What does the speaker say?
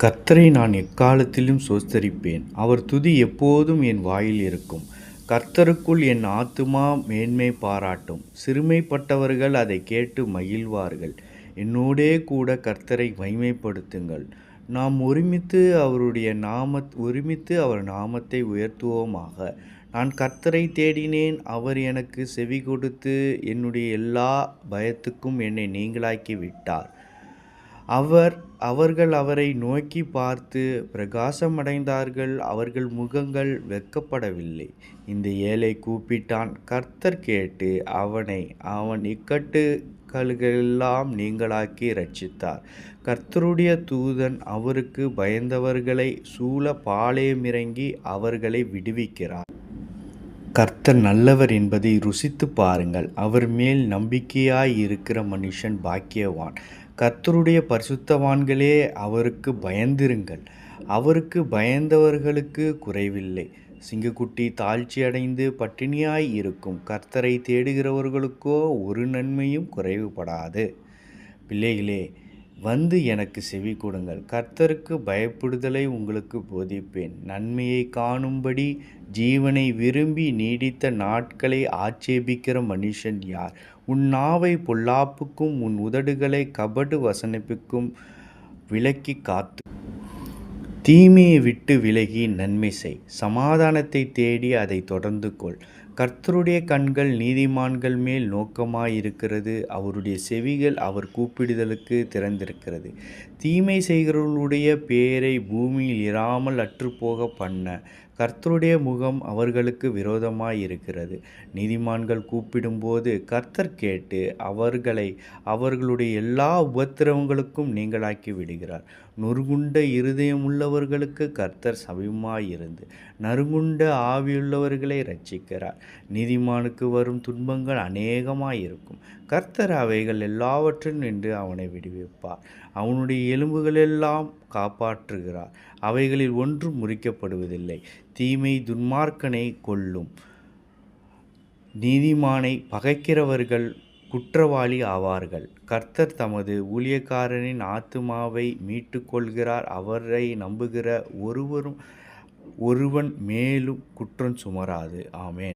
கர்த்தரை நான் எக்காலத்திலும் ஸ்தோத்திரிப்பேன். அவர் துதி எப்போதும் என் வாயில் இருக்கும். கர்த்தருக்குள் என் ஆத்துமா மேன்மை பாராட்டும். சிறுமைப்பட்டவர்கள் அதைக் கேட்டு மகிழ்வார்கள். என்னோடே கூட கர்த்தரை மகிமைப்படுத்துங்கள். நாம் ஒருமித்து அவர் நாமத்தை உயர்த்துவோமாக. நான் கர்த்தரைத் தேடினேன். அவர் எனக்குச் செவிகொடுத்து என்னுடைய எல்லா பயத்துக்கும் என்னை நீங்கலாக்கி விட்டார். அவர்கள் அவரை நோக்கிப் பார்த்து பிரகாசமடைந்தார்கள். அவர்கள் முகங்கள் வெட்கப்படவில்லை. இந்த ஏழை கூப்பிட்டான். கர்த்தர் கேட்டு அவன் இக்கட்டுகளெல்லாம் நீங்கலாக்கி இரட்சித்தார். கர்த்தருடைய தூதன் அவருக்குப் பயந்தவர்களைச் சூழப் பாளையமிறங்கி அவர்களை விடுவிக்கிறார். கர்த்தர் நல்லவர் என்பதை ருசித்துப் பாருங்கள். அவர் மேல் நம்பிக்கையாய் இருக்கிற மனுஷன் பாக்கியவான். கர்த்தருடைய பரிசுத்தவான்களே, அவருக்குப் பயந்திருங்கள். அவருக்குப் பயந்தவர்களுக்குக் குறைவில்லை. சிங்கக்குட்டி தாழ்ச்சியடைந்து பட்டினியாய் இருக்கும். கர்த்தரைத் தேடுகிறவர்களுக்கோ ஒரு நன்மையும் குறைவுபடாது. பிள்ளைகளே, வந்து எனக்குச் செவி கொடுங்கள். கர்த்தருக்குப் பயப்படுதலை உங்களுக்குப் போதிப்பேன். நன்மையைக் காணும்படி ஜீவனை விரும்பி நீடித்த நாட்களை ஆட்சேபிக்கிற மனுஷன் யார்? உன் நாவைப் பொல்லாப்புக்கும் உன் உதடுகளைக் கபடு வசனிப்புக்கும் விலக்கிக் காத்து தீமையை விட்டு விலகி நன்மை செய். சமாதானத்தைத் தேடி அதைத் தொடர்ந்து கொள். கர்த்தருடைய கண்கள் நீதிமான்கள் மேல் நோக்கமாயிருக்கிறது. அவருடைய செவிகள் அவர் கூப்பிடுதலுக்குத் திறந்திருக்கிறது. தீமை செய்கிறவர்களுடைய பேரை பூமியில் இராமல் அற்றுப்போகப் பண்ண கர்த்தருடைய முகம் அவர்களுக்கு விரோதமாயிருக்கிறது. நீதிமான்கள் கூப்பிடும்போது கர்த்தர் கேட்டு அவர்களை அவர்களுடைய எல்லா உபத்திரவங்களுக்கும் நீங்கலாக்கி விடுகிறார். நொறுங்குண்ட இருதயமுள்ளவர்களுக்குக் கர்த்தர் சமீபமாயிருந்து நறுங்குண்ட ஆவியுள்ளவர்களை இரட்சிக்கிறார். நீதிமானுக்கு வரும் துன்பங்கள் அநேகமாயிருக்கும். கர்த்தர் அவைகள் எல்லாவற்றினின்று அவனை விடுவிப்பார். அவனுடைய எலும்புகளெல்லாம் காப்பாற்றுகிறார். அவைகளில் ஒன்றும் முறிக்கப்படுவதில்லை. தீமை துன்மார்க்கனைக் கொல்லும். நீதிமானைப் பகைக்கிறவர்கள் குற்றவாளி ஆவார்கள். கர்த்தர் தமது ஊழியக்காரரின் ஆத்துமாவை மீட்டுக்கொள்கிறார். அவரை நம்புகிற ஒருவன் மேலும் குற்றம் சுமராது. ஆமென்.